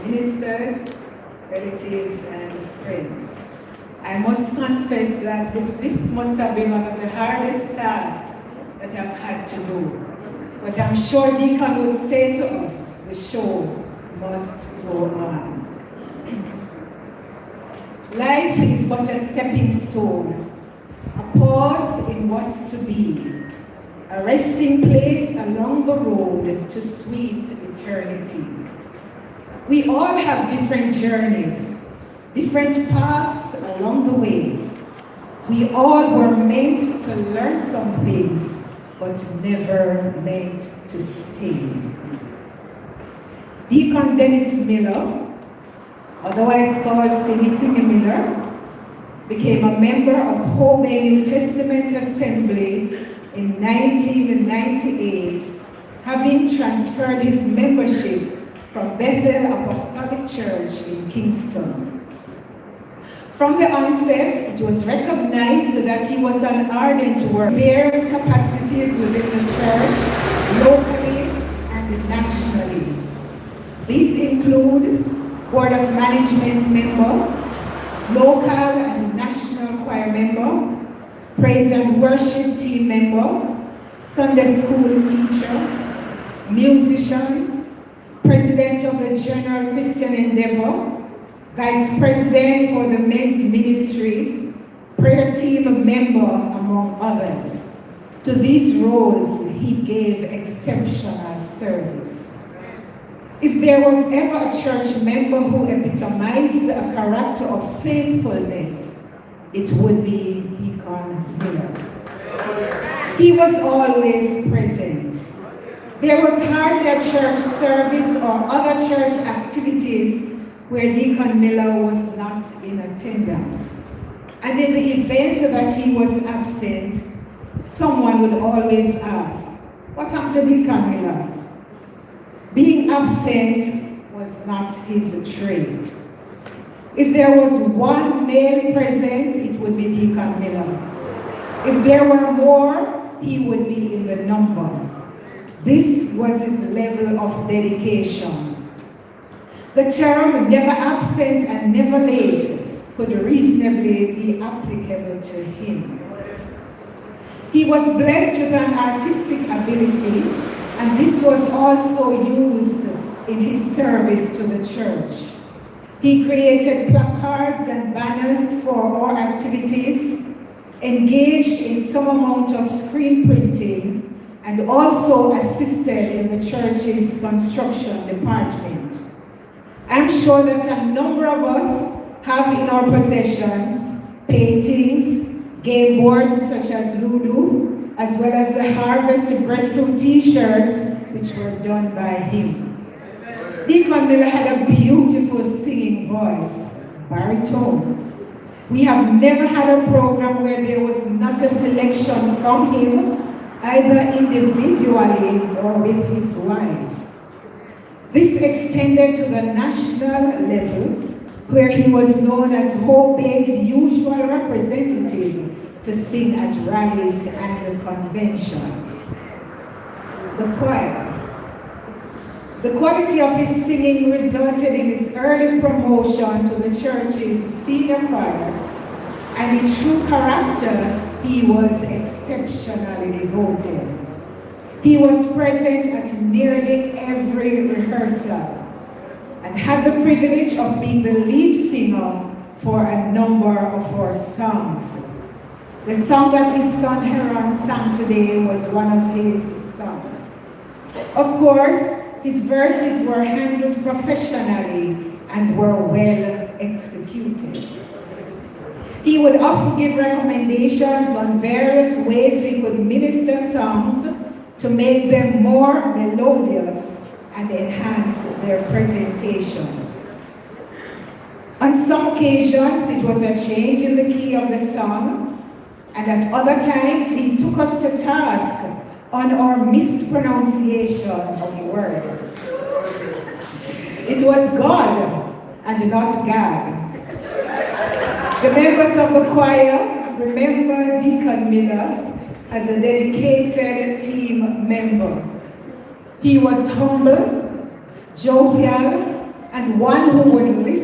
ministers, relatives, and friends. I must confess that this must have been one of the hardest tasks that I've had to do. But I'm sure Deacon would say to us, the show must go on. Life is but a stepping stone, a pause in what's to be, a resting place along the road to sweet eternity. We all have different journeys, different paths along the way. We all were meant to learn some things, but never meant to stay. Deacon Dennis Miller, otherwise called Singy Miller, became a member of Home New Testament Assembly in 1998, having transferred his membership from Bethel Apostolic Church in Kingston. From the onset, it was recognized that he was an ardent worker in various capacities within the church, locally and nationally. These include Board of Management member, local and national choir member, praise and worship team member, Sunday school teacher, musician, president of the General Christian Endeavor, vice president for the men's ministry, prayer team member, among others. To these roles, he gave exceptional service. If there was ever a church member who epitomized a character of faithfulness, it would be Deacon Miller. He was always present. There was hardly a church service or other church activities where Deacon Miller was not in attendance. And in the event that he was absent, someone would always ask, "What happened to Deacon Miller?" Being absent was not his trait. If there was one male present, it would be Deacon Miller. If there were more, he would be in the number. This was his level of dedication. The term never absent and never late could reasonably be applicable to him. He was blessed with an artistic ability, and this was also used in his service to the church. He created placards and banners for our activities, engaged in some amount of screen printing, and also assisted in the church's construction department. I'm sure that a number of us have in our possessions paintings, game boards such as Ludo, as well as the Harvest Breadfruit t-shirts, which were done by him. Deacon Miller had a beautiful singing voice, baritone. We have never had a program where there was not a selection from him, either individually or with his wife. This extended to the national level, where he was known as Hope Bay's usual representative to sing at rallies and conventions. The choir. The quality of his singing resulted in his early promotion to the church's senior choir, and in true character, he was exceptionally devoted. He was present at nearly every rehearsal and had the privilege of being the lead singer for a number of our songs. The song that his son Heron sang today was one of his songs. Of course, his verses were handled professionally and were well executed. He would often give recommendations on various ways we could minister songs to make them more melodious and enhance their presentations. On some occasions, it was a change in the key of the song, and at other times, he took us to task on our mispronunciation of words. It was God and not God. The members of the choir remember Deacon Miller as a dedicated team member. He was humble, jovial, and and one who would listen